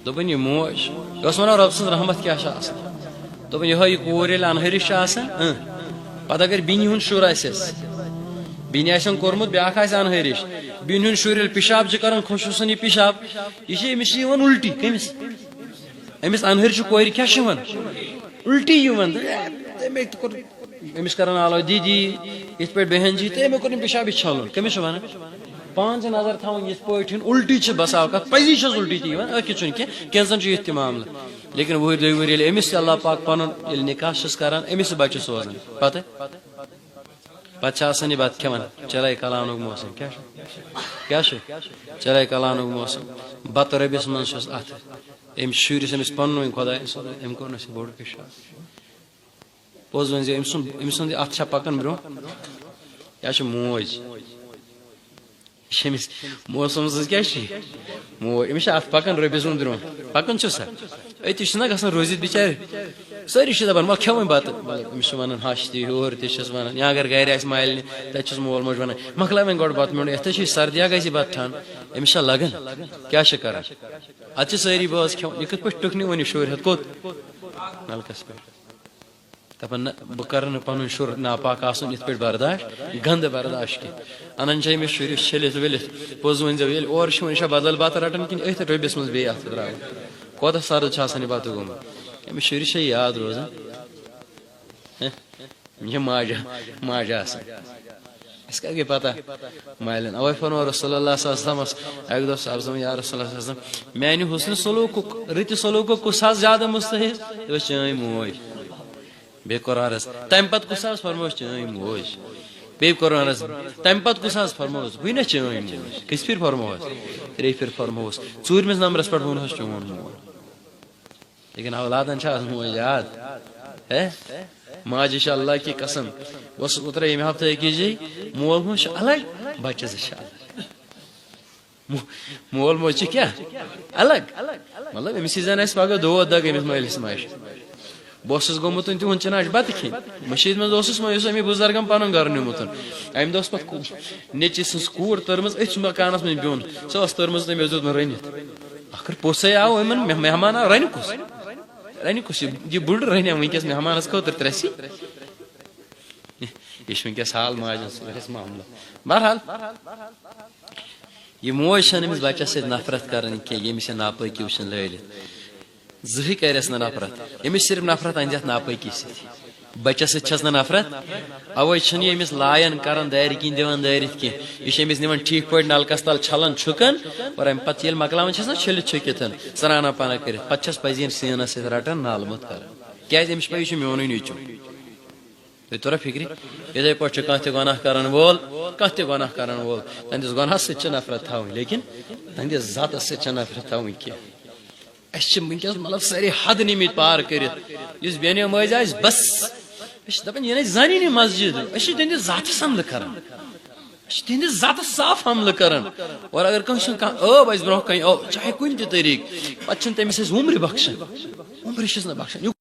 دوپن یہ موج اس ونان رب سن رحمت کیا دوپن یہ کور یل انہرش پتہ اگر بینہ ہند شر آسس بینہ آسن کورمت بیاکھ آسہ انہرش بینہ ہند شر یل پیشاب کران خصوصاً یہ پیشاب یہ امس الٹی کمس امس انہرش کور کیا الٹی امس کران آلو دیدی یت پہ بہن جی تو امے کور پیشاب چھلن کمس ونان پان سے نظر تھوان یت پہ الٹی بسا اوقات پزی الٹی تھی اکی چھ کینزن یہ معاملہ لیکن وہر دہ وہر امس اللہ پاک پن نکاح کران امس بچہ سوزان پتہ یہ بت کھان چلائے کلان موسم کیا چلائے کلان موسم بتہ ربس من ات ام شرس امس پن خدا ام کور بوڑ پیشاب پوز ون ام سند ات پکان برو یہ موج موسم کیا موج امس ات پکان ربس من برو پکان سا اتھی گھان روزت بچار ساری دپان مل کھو بتہ امس ونان ہش تہ ہور تس ونان یا اگر گھر آس مالنہ تتس مول موج ونان مکلا وین گۄڈٕ بتہٕ میوٚنڈ یتھ سردیا گژھِ بتہٕ ٹھن امس لگان کیا کران اتھ ساری باز کھٮ۪وان یہ کتھ پٲٹھۍ ٹُکھ نہٕ وۄنۍ شُر ہٮ۪تھ کوٚت نلکس پٮ۪ٹھ دپان نہ بہٕ کرٕ نہٕ پنُن شُر ناپاک آسُن یِتھ پٲٹھۍ برداشت گنٛدٕ برداشت کینٛہہ انان چھِ أمِس شُرِس چھٔلِتھ ؤلِتھ پوٚز ؤنۍ زیو ییٚلہِ اورٕ چھِ وۄنۍ چھا بدل بتہٕ رٹان کِنہٕ أتھۍ رٔبِس منٛز بیٚیہِ اتھٕ تراوان کوتاہ سرد چھُ آسان یہِ بتہٕ گوٚمُت أمِس شُرِس چھےٚ یاد روزان یہ ماجہ آسان اس کا پتہ مالن اوے فرمو رسول اللہ صلی اللہ علیہ وسلم ایک دو صاحب یا رسول اللہ صلی اللہ علیہ وسلم میانہ حسن سلوک رت سلوک کس زیادہ مستحق چٲنۍ موج بیٚیہِ کوٚر عرض تمہِ پتہٕ کُس حظ فرموس چٲنۍ موج بیٚیہِ کوٚر عرض تمہِ پتہٕ کُس حظ فرموس وٕے نا چٲنۍ موج کٔژِ پھِرِ فرموس ترٛیٚیہِ پھِرِ فرموس ژوٗرمِس نمبرس پٮ۪ٹھ ووٚنہوس چون مول لیکن اولادن چھا موج یاد ماجہ اللہ کی قسم بس اترا یہ ہفتہ أکِس جاے مول موج الگ بچہ الگ مول موج کیا الگ مطلب امس زن آسہِ پگہ دود دگ امس مٲلِس ماجہِ بہٕ گوٚمُت تِہُنٛد چناش بتہٕ کھٮ۪نہِ مٔشیٖد منٛز اوسُس وۄنۍ اوس أمی بُزرگن پنُن گرٕ نیوٗمُت امہِ دۄہ اوس پتہٕ نیٚچِوِ سٕنٛز کوٗر تٔرمٕژ أتھۍ مکانس منٛز بیوٚن سۄ ٲس تٔرمٕژ تٔمۍ اوس دیُتمُت رٔنِتھ آخر پوٚژھے آو یِمن مہمان آو رنہِ کُس یہ بُڈ رنیا ونکس مہمانس خاطر ترٛےٚ یہ ونکس حال ماجن سۭتۍ معاملہ بہرحال یہ موج چھنہٕ أمِس بچس سۭتۍ نفرت کران کینٛہہ ییٚمِس یہِ ناپٲکی وٕچھن لٲرِتھ زٕہٕے کرٮ۪س نہٕ نفرت أمِس صرف نفرت انہِ یتھ ناپٲکی سۭتۍ بچس سۭتۍ چھس نہٕ نفرت اوے چھنہٕ یہِ أمِس لایان کران دارِ کِنۍ دِوان دٲرِتھ کینٛہہ یہِ چھِ أمِس نِوان ٹھیٖک پٲٹھۍ نلکس تل چھلان چھُکان اور امہِ پتہٕ ییٚلہِ مکلاوان چھس نا چھٔلِتھ چھُکِتھ سرانا پانہ کٔرِتھ پتہٕ چھس پزین سیٖنس سۭتۍ رٹان نال مت کران کیازِ أمِس چھِ پاے یہِ چھُ میونُے نیٚچوٗ تۄہہِ توٚرا فِکرِ یِتھے پٲٹھۍ چھُ کانٛہہ تہِ گۄناہ کران وول تہنٛدِس گۄناہس سۭتۍ چھِ نفرت تھاوٕنۍ لیکن تہنٛدِس ذاتس سۭتۍ چھِ نفرت تھاوٕنۍ کینٛہہ اسہِ چھِ ونکیٚس مطلب سٲری حد نِمٕتۍ پار کٔرِتھ یُس بیٚنہِ مٲج آسہِ بس أسۍ چھِ دپان یہِ نَے زانی نہٕ مسجد أسۍ چھِ تہنٛدِس ذاتس حملہٕ کران أسۍ چھِ تہنٛدِس ذاتس صاف حملہٕ کران اور اگر کٲنٛسہِ ہُنٛد کانٛہہ ٲب آسہِ برونٛہہ کنہِ چاہے کُنہِ تہِ طریٖقہٕ پتہٕ چھِنہٕ تٔمِس أسۍ وُمرِ بخشان وُمرِ چھِس نہٕ بخشان